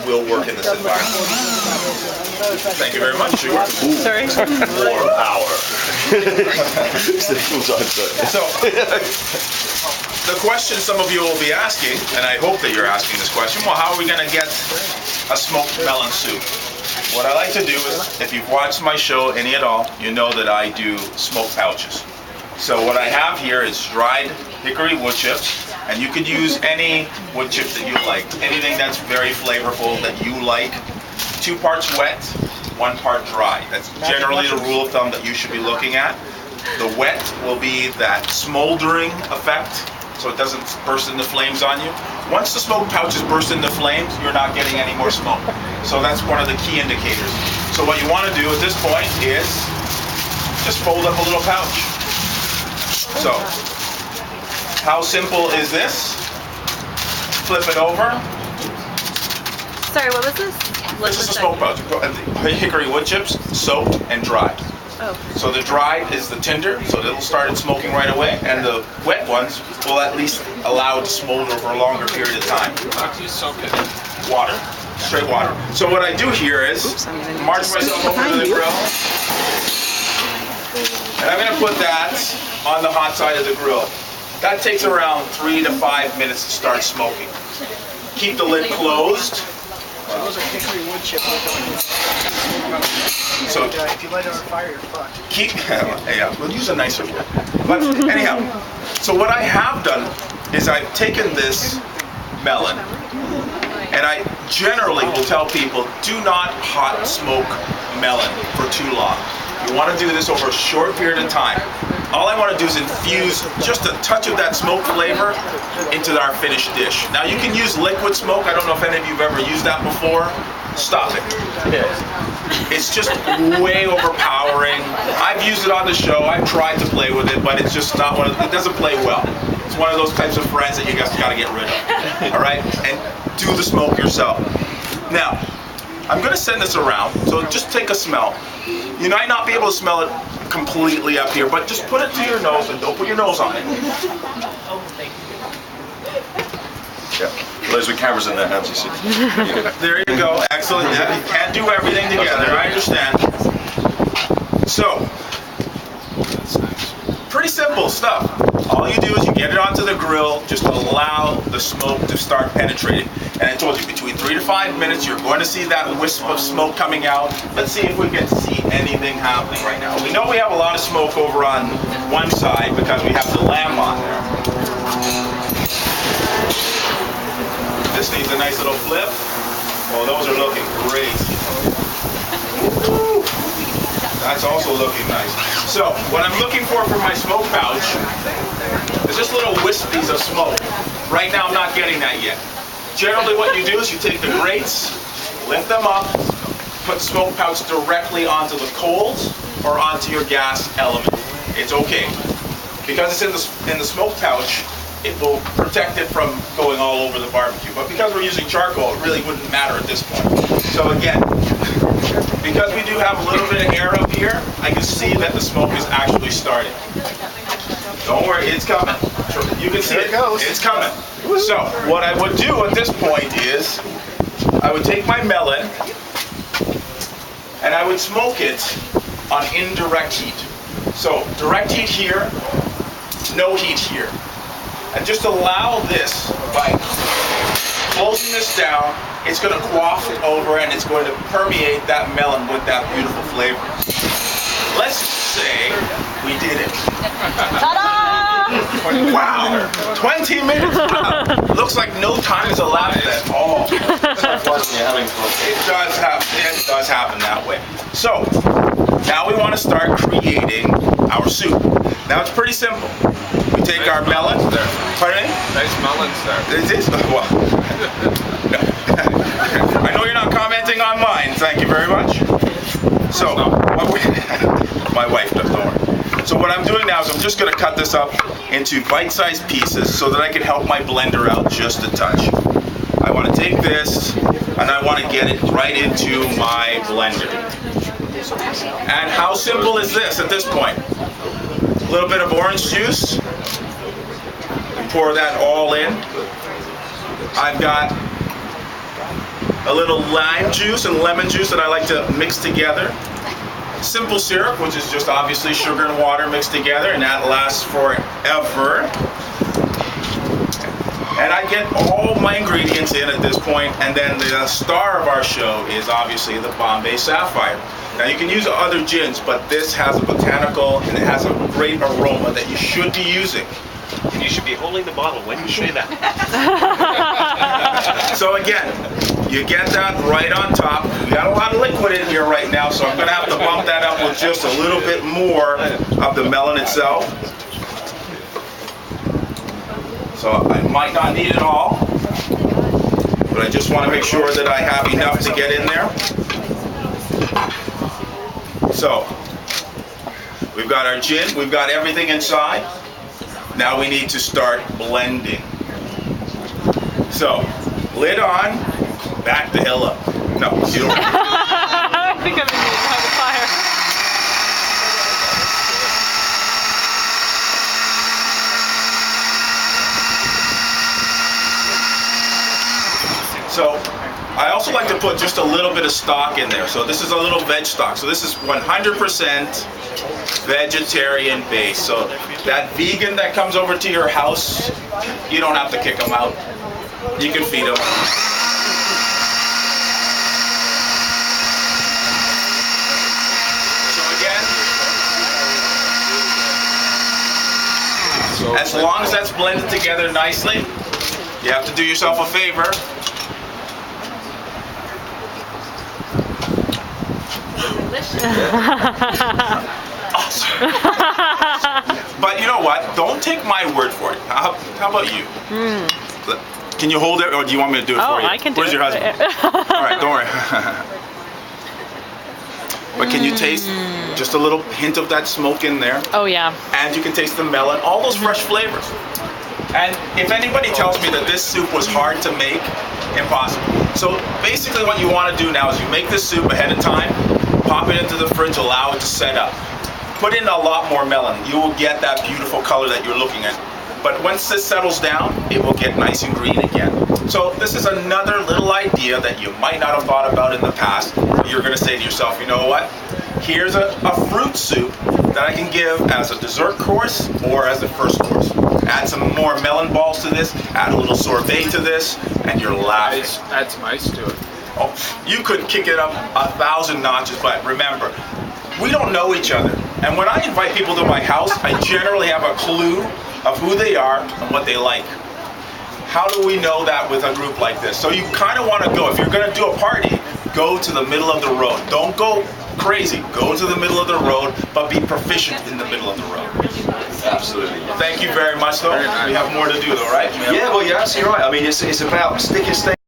will work in this environment. Thank you very much. Sure. Sorry. More power. So, the question some of you will be asking, and I hope that you're asking this question, well, how are we going to get a smoked melon soup? What I like to do is, if you've watched my show any at all, you know that I do smoked pouches. So what I have here is dried hickory wood chips, and you could use any wood chip that you like, anything that's very flavorful that you like. 2 parts wet, 1 part dry. That's generally the rule of thumb that you should be looking at. The wet will be that smoldering effect, so it doesn't burst into flames on you. Once the smoked pouches burst into flames, you're not getting any more smoke. So that's one of the key indicators. So what you want to do at this point is just fold up a little pouch. So, how simple is this? Flip it over. Sorry, what was this? This is a smoke pouch. Hickory wood chips, soaked and dried. Oh. So the dried is the tinder, so it'll start smoking right away, and the wet ones will at least allow it to smolder for a longer period of time. How do you soak it? Water, straight water. So what I do here is march myself over to the grill, and I'm going to put that on the hot side of the grill. That takes around 3 to 5 minutes to start smoking. Keep the lid closed. Those are hickory wood chips. So If you light it on fire, you're fucked. keep, yeah, we'll use a nicer word. But anyhow, so what I have done is I've taken this melon, and I generally will tell people, do not hot smoke melon for too long. You want to do this over a short period of time. All I want to do is infuse just a touch of that smoke flavor into our finished dish. Now you can use liquid smoke. I don't know if any of you have ever used that before. Stop it. It's just way overpowering. I've used it on the show. I've tried to play with it, but it's just not one of, it doesn't play well. It's one of those types of friends that you guys got to get rid of. All right? And do the smoke yourself. Now, I'm going to send this around, so just take a smell. You might not be able to smell it completely up here, but just put it to your nose and don't put your nose on it. Yeah. There's the cameras in their hands, you see. There you go. Excellent. Yeah, you can't do everything together. I understand. So, pretty simple stuff. All you do is you get it onto the grill, just allow the smoke to start penetrating. And I told you, between 3 to 5 minutes, you're going to see that wisp of smoke coming out. Let's see if we can see anything happening right now. We know we have a lot of smoke over on one side because we have the lamb on there. This needs a nice little flip. Oh, those are looking great. Woo! That's also looking nice. So, what I'm looking for my smoke pouch is just little wispies of smoke. Right now, I'm not getting that yet. Generally, what you do is you take the grates, lift them up, put smoke pouch directly onto the coals or onto your gas element. It's okay. Because it's in the smoke pouch, it will protect it from going all over the barbecue. But because we're using charcoal, it really wouldn't matter at this point. So again, because we do have a little bit of air up here, I can see that the smoke is actually starting. Don't worry, it's coming. You can see it. It's coming. So what I would do at this point is, I would take my melon and I would smoke it on indirect heat. So direct heat here, no heat here. And just allow this, by closing this down, it's going to quaff it over and it's going to permeate that melon with that beautiful flavor. Let's say we did it. Ta-da! Wow! 20 minutes! Wow. Looks like no time has elapsed at all. It does happen that way. So, now we want to start creating our soup. Now it's pretty simple. We take our melon. Pardon me? Nice melons there. It is? Well, no. I know you're not commenting on mine. Thank you very much. So, my wife does, don't worry. So what I'm doing now is I'm just going to cut this up into bite-sized pieces so that I can help my blender out just a touch. I want to take this and I want to get it right into my blender. And how simple is this at this point? A little bit of orange juice. Pour that all in. I've got a little lime juice and lemon juice that I like to mix together. Simple syrup, which is just obviously sugar and water mixed together, and that lasts forever. And I get all my ingredients in at this point, and then the star of our show is obviously the Bombay Sapphire. Now you can use other gins, but this has a botanical and it has a great aroma that you should be using. And you should be holding the bottle when you say that. So again, you get that right on top. We got a lot of liquid in here right now, so I'm going to have to bump that up with just a little bit more of the melon itself. So I might not need it all, but I just want to make sure that I have enough to get in there. So we've got our gin, we've got everything inside. Now we need to start blending. So, lid on, back the hell up. No, you don't. I think I'm going to have a fire. So, I also like to put just a little bit of stock in there. So this is a little veg stock. So this is 100% vegetarian base. So that vegan that comes over to your house, you don't have to kick them out. You can feed them. So again, as long as that's blended together nicely, you have to do yourself a favor. Awesome. But you know what? Don't take my word for it. How about you? Can you hold it, or do you want me to do it for you? I can do Where's it. your husband? All right, don't worry. But can you taste just a little hint of that smoke in there? Oh yeah. And you can taste the melon, all those fresh flavors. And if anybody tells me that this soup was hard to make, impossible. So basically what you want to do now is you make this soup ahead of time, pop it into the fridge, allow it to set up. Put in a lot more melon. You will get that beautiful color that you're looking at. But once this settles down, it will get nice and green again. So this is another little idea that you might not have thought about in the past. You're going to say to yourself, you know what? Here's a fruit soup that I can give as a dessert course or as a first course. Add some more melon balls to this, add a little sorbet to this, and you're laughing. Add some ice to it. Oh, you could kick it up 1,000 notches, but remember, we don't know each other. And when I invite people to my house, I generally have a clue of who they are and what they like. How do we know that with a group like this? So you kind of want to go, if you're going to do a party, go to the middle of the road. Don't go crazy. Go to the middle of the road, but be proficient in the middle of the road. Absolutely. Thank you very much, though. We have more to do, though, right? Yeah, well, you're absolutely right. I mean, it's about sticking